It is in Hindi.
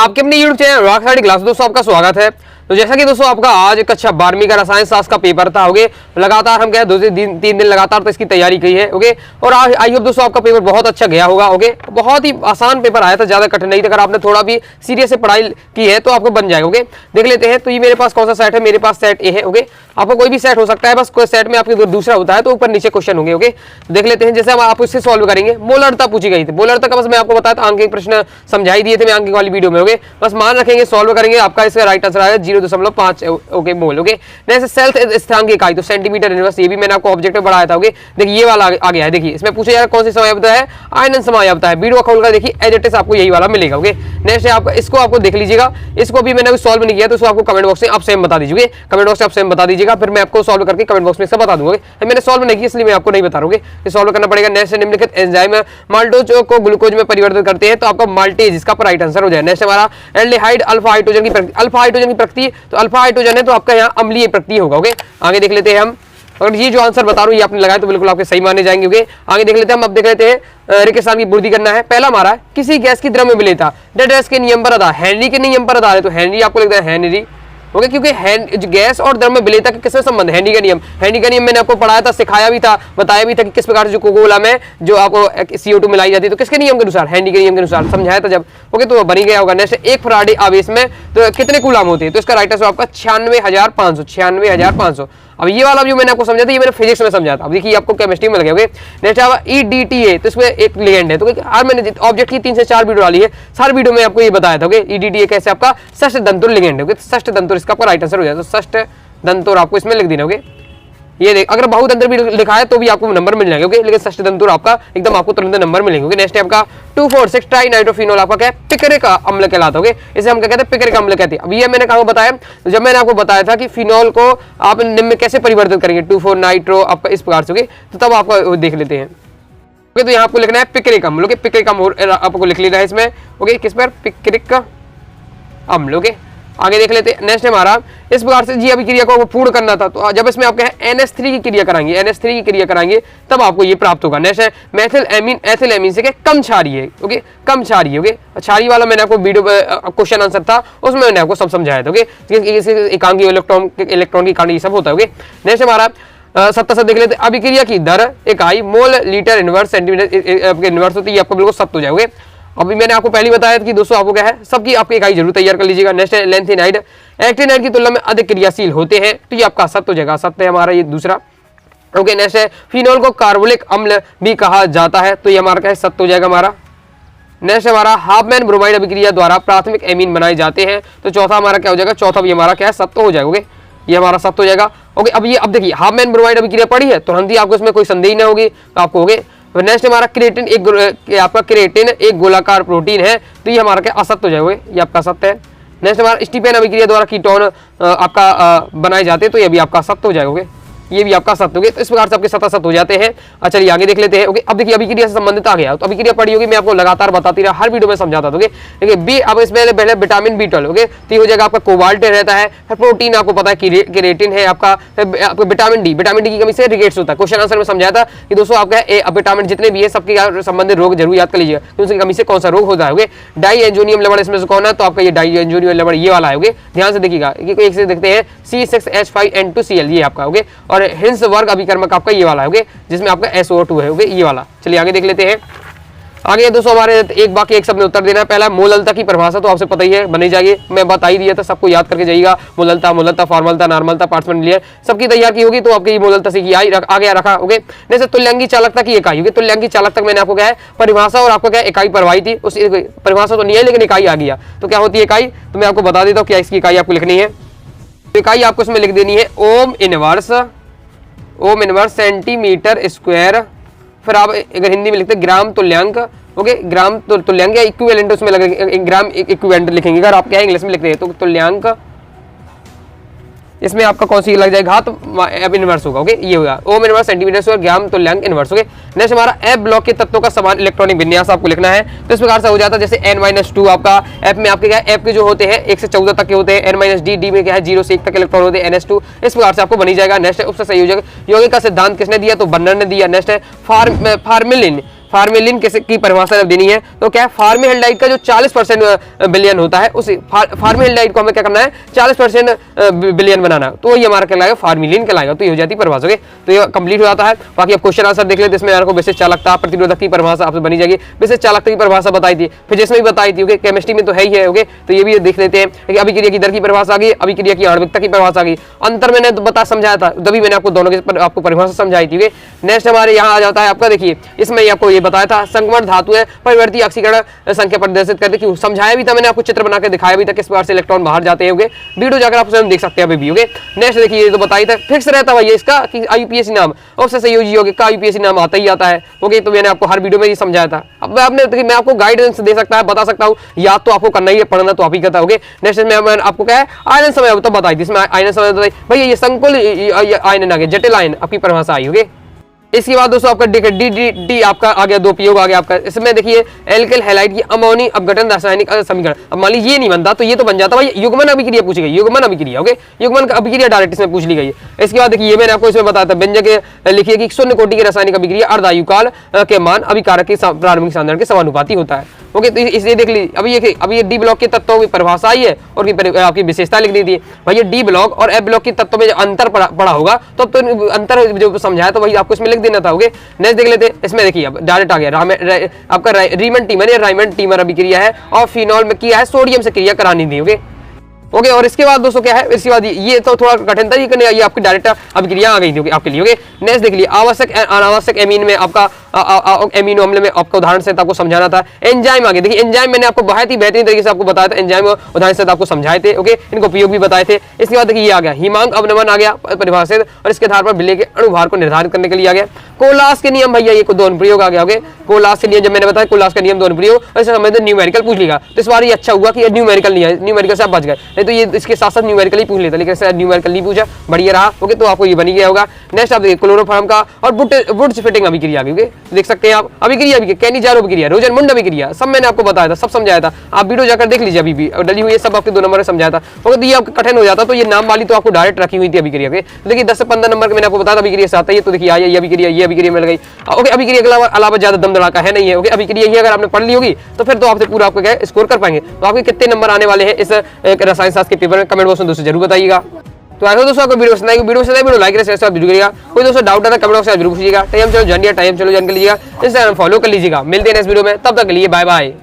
आपके अपने YouTube channel rock study class दोस्तों आपका स्वागत है। तो जैसा कि दोस्तों आपका आज कक्षा 12वीं का रसायन शास्त्र का पेपर था, ओके। लगातार हम क्या 2 से 3 दिन लगातार तो इसकी तैयारी की है, ओके। और आई होप दोस्तों आपका पेपर बहुत अच्छा गया होगा, ओके। बहुत ही आसान पेपर आया था, ज्यादा कठिन नहीं था। अगर आपने थोड़ा भी सीरियस से पढ़ाई की है तो आपको बन जाएगा, ओके। देख लेते हैं। तो ये मेरे पास कौन सा सेट है, मेरे पास सेट ए है, ओके। आपको कोई भी सेट हो सकता है, बस कोई सेट में आपके दूसरा होता है तो ऊपर नीचे क्वेश्चन होंगे, ओके। देख लेते हैं। जैसे हम आप इससे सॉल्व करेंगे, मोलरता पूछी गई थी। मोलरता का बस मैं आपको बताया था, अंक प्रश्न समझाई दिए थे मैं अंक वाली वीडियो में, ओके। बस मान रखेंगे, सॉल्व करेंगे, आपका इसका राइट आंसर आएगा 0.5 okay mole, okay. Next self स्थान की इकाई तो सेंटीमीटर इनवर्स, ये भी मैंने आपको ऑब्जेक्ट में बढ़ाया था, ओके। देखिए ये वाला आ गया है। देखिए इसमें पूछा जाएगा कौन सी समयावधि है, आयनन समयावधि है। वीडियो खोलकर देखिए एज इट इज आपको यही वाला मिलेगा, ओके। नेक्स्ट है आपका, इसको आपको देख लीजिएगा। इसको भी मैंने अभी सॉल्व नहीं किया तो इसको आपको कमेंट बॉक्स में आप सेम बता दीजिए, कमेंट बॉक्स में आप सेम बता दीजिएगा, फिर मैं आपको सॉल्व करके कमेंट बॉक्स में से बता दूंगा। मैंने सॉल्व नहीं किया इसलिए मैं आपको नहीं बता रहा हूँ कि सॉल्व करना पड़ेगा। नेक्स्ट निम्नलिखित एंजाइम माल्टोज को ग्लूकोज में परिवर्तित करते हैं तो आपका माल्टेज इसका राइट आंसर हो जाए। नेक्स्ट हमारा एल्डिहाइड अल्फा हाइड्रोजन की प्रकृति, अल्फा हाइड्रोजन की प्रकृति तो अल्फा हाइड्रोजन है तो आपका यहाँ अम्लीय प्रकृति होगा, ओके। आगे देख लेते हैं हम। अगर ये जो आंसर बता रहा हूँ ये आपने लगाया तो बिल्कुल आपके सही माने जाएंगे, ओके। आगे देख लेते हैं हम। अब देख लेते हैं रेगिस्तान की पूर्ति करना है। पहला हमारा है किसी गैस की द्रव्य विलेयता डेड के नियम पर आधार, हेनरी के नियम पर आधार है तो हेनरी आपको लिखना है हेनरी, ओके। क्योंकि गैस और द्रव्य विलेयता के किससे संबंध है, हेनरी का नियम। हेनरी का नियम मैंने आपको पढ़ाया था, सिखाया भी था, बताया भी था कि किस प्रकार से जो कोका कोला में जो आपको CO2 मिलाई जाती है तो किसके नियम के अनुसार, हेनरी के नियम के अनुसार, समझाया था जब, ओके। तो बन ही गया होगा। नेक्स्ट एक फराडे आवेश में तो कितने कूलाम होते हैं तो इसका राइट आंसर आपका 96,500, 96,500। अब ये वाला जो मैंने आपको समझा था ये मैंने फिजिक्स में समझा था, अब देखिए आपको केमिस्ट्री में लगे, ओके। नेक्स्ट आवा EDTA तो इसमें एक लिगेंड है तो आज मैंने ऑब्जेक्ट की 3 से 4 वीडियो डाली है, सारी वीडियो में आपको ये बताया था, ओके। EDTA कैसे आपका षष्ठ दंतुर लिगेंड है, ओके। षष्ठ दंतुर इसका आपका राइट आंसर हो जाए तो षष्ठ दंतुर आपको इसमें लिख देना, ओके। ये देख, अगर बहुतंत्र भी लिखा है तो भी आपको नंबर मिल जाएंगे, ओके। लेकिन षष्ठ दंतुर आपका एकदम आपको तुरंत नंबर मिलेंगे, ओके। नेक्स्ट है आपका 2,4,6 ट्राइनाइट्रोफिनॉल आपका क्या है, पिकरिक अम्ल कहलाता है, ओके। इसे हम क्या कहते हैं, पिकरिक अम्ल कहते हैं। अब ये मैंने कहा बताया, जब मैंने आपको बताया था कि फिनॉल को आप निम्न में कैसे परिवर्तित करेंगे 2,4 नाइट्रो आपका इस प्रकार से, ओके। तो तब आपका देख लेते हैं, ओके। तो यहाँ आपको लिखना है पिकरिक अम्ल, ओके। पिकरिक अम्ल आपको लिख लेना है इसमें, ओके। किस पर, पिकरिक अम्ल, ओके। आगे देख लेते हैं। नेक्स्ट हमारा इस प्रकार से जी अभिक्रिया को पूर्ण करना था तो जब इसमें आप क्या है NH3 की क्रिया कराएंगे, NH3 की क्रिया कराएंगे तब आपको ये प्राप्त होगा। नेक्स्ट है मेथिल एमीन, एथिल एमीन से क्या कम क्षारीय है, ओके। कम क्षारीय, ओके। क्षारीय वाला मैंने आपको वीडियो क्वेश्चन आंसर था उसमें मैंने आपको सब समझाया था, ओके। एकांकी इलेक्ट्रॉन की कारण ये सब होता है, ओके। नेक्स्ट हमारा 70 से देख लेते हैं। अभिक्रिया की दर इकाई mole litre inverse centimetre inverse होती है, आपको बिल्कुल 7 हो जाएगा। अभी मैंने आपको पहले बताया कि दोस्तों आपको क्या है सबकी आपकी इकाई जरूर तैयार कर लीजिएगा। नेक्स्ट है लेंथिनाइड, एक्टिनाइड की तुलना में अधिक क्रियाशील होते हैं तो ये आपका 7 हो जाएगा, 7 है हमारा ये दूसरा, ओके। नेक्स्ट है फिनॉल को कार्बोलिक अम्ल भी कहा जाता है तो ये हमारा क्या है 7 हो जाएगा हमारा। नेक्स्ट हमारा हाफमैन ब्रोमाइड अभिक्रिया द्वारा प्राथमिक एमीन बनाए जाते हैं तो चौथा हमारा क्या हो जाएगा, चौथा भी हमारा क्या है 7 हो जाएगा, ओके। ये हमारा 7 हो जाएगा, ओके। अब देखिए हाफमैन ब्रोमाइड अभिक्रिया पड़ी है तुरंत ही आपको इसमें कोई संदेह न होगी तो आपको, ओके। नेक्स्ट हमारा क्रिएटिन आपका क्रिएटिन एक गोलाकार प्रोटीन है तो ये हमारा क्या असत्य हो जाएगा, ये आपका सत्य है। नेक्स्ट हमारा स्टीफेन अभिक्रिया द्वारा कीटोन आपका बनाए जाते हैं तो ये भी आपका सत्य हो जाएगा, ओके। ये भी आपका सत्य, ओके। तो इस प्रकार से आपके 7 हो जाते हैं। अच्छा चलिए आगे देख लेते हैं, ओके। अब देखिए अभिक्रिया से संबंधित आ गया तो अभिक्रिया पड़ी होगी, मैं आपको लगातार बताती रहा, हर वीडियो में समझाता था, ओके। देखिए बी अब इसमें पहले विटामिन B12, ओके। तो ये हो जाएगा आपका कोबाल्ट रहता है, फिर प्रोटीन आपको पता है क्रिएटिन है आपका, आपको विटामिन डी की कमी से रिकेट्स होता है। क्वेश्चन आंसर में समझाया था कि दोस्तों आपका विटामिन जितने भी है सबके संबंधित रोग जरूर याद कर लीजिए कि उसकी कमी से कौन सा रोग होता है, ओके। डाई एंजोनियम लवण इसमें से कौन है तो आपका ये डाई एंजोनियम लवण ये वाला है, ओके। ध्यान से देखिएगा, एक से देखते हैं C6H5N2Cl ये आपका, ओके। और हिंस वर्ग अभिकर्मक आपका ये वाला है, ओके, जिसमें आपका SO2 है, ओके, ये वाला। चलिए आगे देख लेते हैं। आगे दोस्तों हमारे एक बाकी एक शब्द में उत्तर देना है। पहला मोललता की परिभाषा तो आपसे पता ही है, बनी जाइए, मैं बता ही दिया था, सबको याद करके जाइएगा। मोललता, फॉर्मलता, नॉर्मलता, पार्ट्समेंट लियर सबकी तैयार की होगी तो आपकी ये मोललता से आ गया रखा, ओके। जैसे तुल्यांगी चालकता की इकाई, ओके। तुल्यांगी चालकता मैंने आपको क्या है परिभाषा और आपको क्या इकाई पढ़वाई थी, उस परिभाषा तो नहीं है लेकिन इकाई आ गया तो क्या होती है इकाई, तो मैं आपको बता देता हूँ क्या इसकी इकाई आपको लिखनी है। इकाई आपको इसमें लिख देनी है ओम इनवर्स सेंटीमीटर स्क्वायर, फिर आप अगर हिंदी में लिखते ग्राम तुल्यांक, ओके। ग्राम तुल्यांक या इक्विवेलेंट उसमें लगेगा, ग्राम इक्विवेलेंट लिखेंगे। अगर आप क्या इंग्लिश में लिखते हैं तो तुल्यांक इसमें आपका कौन सी लग जाएगा, घात अब इनवर्स होगा, ओके। ये होगा ओम इनवर्स सेंटीमीटर स्क्वायर ग्राम तुल्यांक इनवर्स, ओके। नेक्स्ट हमारा F ब्लॉक के तत्वों का समान इलेक्ट्रॉनिक विन्यास आपको लिखना है तो इस प्रकार से हो जाता है जैसे N-2 आपका F में आपके क्या है F के जो होते हैं 1 से 14 तक के होते हैं, N-D में क्या है 0 से 1 तक इलेक्ट्रॉन होते हैं NH2, इस प्रकार से आपको बनी जाएगा। नेक्स्ट है उपसे संयोजक यौगिक का सिद्धांत किसने दिया तो बर्नर ने दिया। नेक्स्ट है फार्मिलिन फार्मेलिन की परिभाषा जब देनी है तो क्या है, फार्मेल्डिहाइड का जो 40% बिलियन होता है उस फार्मेल्डिहाइड को हमें क्या करना है, 40% बिलियन बनाना है, तो वही हमारा कहलाएगा फार्मेलिन कहलाएगा। तो ये हो जाती है परिभाषा। ओके, तो ये कंप्लीट हो जाता है। बाकी अब क्वेश्चन आंसर देख लेते हैं। इसमें आपको विशेष चालकता, प्रतिरोधक की परिभाषा आपसे बनी जाएगी, विशेष चालकता की परिभाषा बताई थी, फिजिक्स में भी बताई थी। ओके, केमिस्ट्री में तो है ही है। ओके, तो ये भी देख लेते हैं कि अभिक्रिया की दर की परिभाषा आ गई, अभिक्रिया की आणविकता की परिभाषा आ गई। अंतर मैंने तो बता समझाया था, तभी मैंने आपको दोनों की आपको परिभाषा समझाई थी। नेक्स्ट हमारे यहाँ आ जाता है आपका, देखिए इसमें आपको ये बताया था संक्रमण धातु है परिवर्ती ऑक्सीकरण संख्या प्रदर्शित करते, क्यों समझाया भी था मैंने, आपको चित्र बना के दिखाया भी था किस प्रकार से इलेक्ट्रॉन बाहर जाते हैं। वीडियो जाकर आप स्वयं देख सकते हैं अभी भी। नेक्स्ट देखिए, ये तो बताई था, फिक्स रहता है भैया इसका कि आईयूपीएसी नाम उससे संयोजी योग का आईयूपीएसी नाम आता ही आता है। ओके, तो मैंने आपको हर वीडियो में ये समझाया था। अब आपने मैं आपको गाइडेंस दे सकता है, बता सकता हूँ, याद तो आपको करना ही है, पढ़ना तो आप ही करता होगे। नेक्स्ट में आपको क्या है, आयन समय तो बताई थी, इसमें आयन समय बताई भैया, ये संकुल आयन आ गया, जटिल आयन आपकी परिभाषा आई। होगी इसके बाद दोस्तों आपका डी आपका आ गया, दो उपयोग आ गया आपका। इसमें देखिए एल्किल हैलाइड की अमोनी अपघटन रासायनिक समीकरण। अब मान लीजिए ये नहीं बनता तो ये तो बन जाता भाई युग्मन अभिक्रिया पूछी गई, युग्मन अभिक्रिया। ओके, युग्मन अभिक्रिया डायरेक्ट इसमें पूछ ली गई है। इसके बाद देखिए ये मैंने आपको इसमें बताया था, व्यंजक लिखिए कि शून्य कोटि की रासायनिक अभिक्रिया अर्धायुकाल के मान अभिकारक की प्रारंभिक सांद्रण के समानुपाती होता है। ओके, तो इसलिए देख लीजिए अभी ये डी ब्लॉक के तत्वों की परिभाषा आई है और आपकी विशेषता लिख दी थी। भाई ये डी ब्लॉक और एफ ब्लॉक के तत्वों में जो अंतर पड़ा होगा तो अब तो अंतर जो समझाया तो वही आपको इसमें लिख देना था। ओके, नेक्स्ट देख लेते हैं। इसमें देखिए अब डायरेक्ट आ गया आपका रीमन टीमर या राइमन टीमर अभिक्रिया है और फिनॉल में किया है सोडियम से क्रिया करानी थी। ओके, और इसके बाद दोस्तों क्या है, इसके बाद ये तो थोड़ा कठिन था, ये आपकी डायरेक्ट अभिक्रिया आ गई थी आपके लिए। ओके, नेक्स्ट देख लिए आवश्यक अनावश्यक एमीन में आपका एमिनो अम्ल में आपको उदाहरण से आपको समझाना था। एंजाइम आगे देखिए, एंजाइम मैंने आपको बहुत ही बेहतरीन तरीके से आपको बताया था, एंजाइम उदाहरण से आपको समझाए थे। ओके, इनको उपयोग भी बताए थे। इसके बाद देखिए ये आ गया हिमांक अवनमन आ गया परिभाषित, और इसके आधार पर विलेय के अणुभार को निर्धारित करने के लिए आ गया कोलास के नियम। भैया ये दो अनुप्रयोग आ गया। ओके, कोलास के नियम जब मैंने बताया, कोलास का नियम दो अनुप्रयोग, और इससे संबंधित न्यूमेरिकल पूछ लेगा तो इस बार ये अच्छा हुआ कि ये न्यूमेरिकल नहीं है, न्यूमेरिकल से आप बच गए, नहीं तो ये इसके साथ साथ न्यूमेरिकल ही पूछ लेता, लेकिन न्यूमेरिकल नहीं पूछा, बढ़िया रहा। ओके, तो आपको ये बनी गया होगा। नेक्स्ट आप देखिए क्लोरोफॉर्म का और वुड्स फिटिंग अभिक्रिया भी देख सकते हैं आप, अभिक्रिया भी कैनिजारो अभिक्रिया, रोजनमुंड अभिक्रिया, सब मैंने आपको बताया था, सब समझाया था, आप वीडियो जाकर देख लीजिए, अभी भी डली हुई है, सब आपके 2 नंबर में समझाया था। ओके, तो ये आपको कठिन हो जाता तो ये नाम वाली तो आपको डायरेक्ट रखी हुई थी अभिक्रिया के। देखिए 10 से 15 नंबर के मैंने आपको बताया था अभिक्रिया से आता है, तो देखिए आइए ये अभिक्रिया मिल गई। ओके, अभिक्रिया के अलावा ज्यादा दम धड़ाका है नहीं है। ओके, अभिक्रिया ही अगर आपने पढ़ ली होगी तो फिर तो आपसे पूरा आपको क्या स्कोर कर पाएंगे। तो आपके कितने नंबर आने वाले हैं इस रसायन शास्त्र के पेपर में, कमेंट बॉक्स में दोस्तों जरूर बताइएगा। तो आई होप दोस्तों आपको वीडियो पसंद आएगी, वीडियो लाइक करें, शेयर जरूर करिएगा। कोई दोस्तों डाउट आता है कमेंट बॉक्स में जरूर पूछिएगा। टाइम चलो जान लीजिएगा, इंस्टाग्राम फॉलो कर लीजिएगा। मिलते हैं नेक्स्ट वीडियो में, तब तक के लिए बाय बाय।